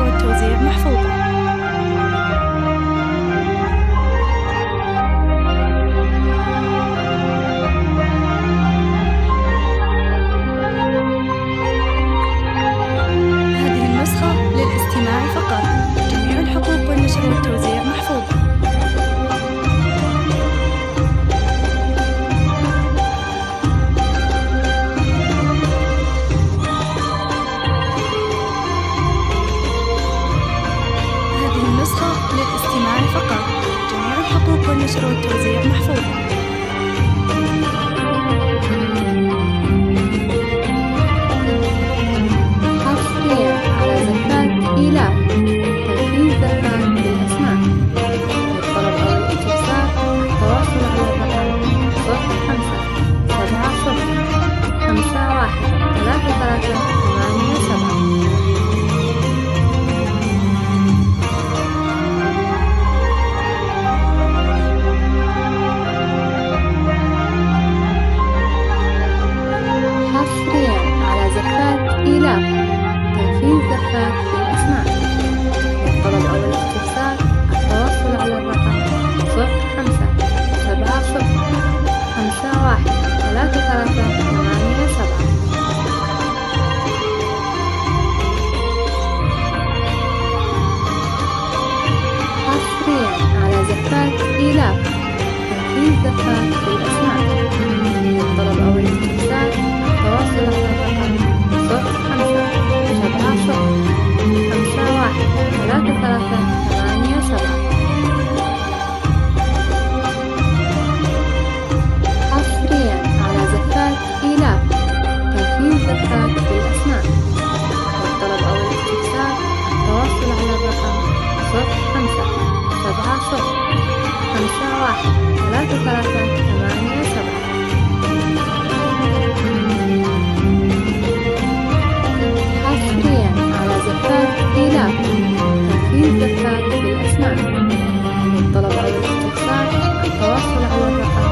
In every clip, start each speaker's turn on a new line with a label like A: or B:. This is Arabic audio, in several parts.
A: والتوزيع محفوظة. هذه النسخة للاستماع فقط. جميع الحقوق والنشر والتوزيع محفوظة. للاستماع فقط. جميع الحقوق والنشر والتوزيع محفوظة.
B: حصريا على زكاة إيلاف تنفيذ زكاة بالأسماء. للطلب أو الاستفسار التواصل على الرقم 0570513387. إيلاف تنفيذ زكاة بالأسماء. للطلب أو الاستفسار التواصل على الرقم 0570513387. حصريا على زكاة إيلاف تنفيذ زكاة بالأسماء. للطلب أو الاستفسار التواصل على الرقم 0570513387. حصريا على زكاة إيلاف تنفيذ زكاة بالأسماء. للطلب أو الاستفسار التواصل على الرقم 0570513387. حصريا على زكاة إيلاف تنفيذ زكاة بالأسماء. للطلب أو الاستفسار التواصل على الرقم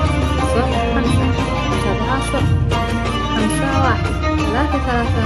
B: 0570513387.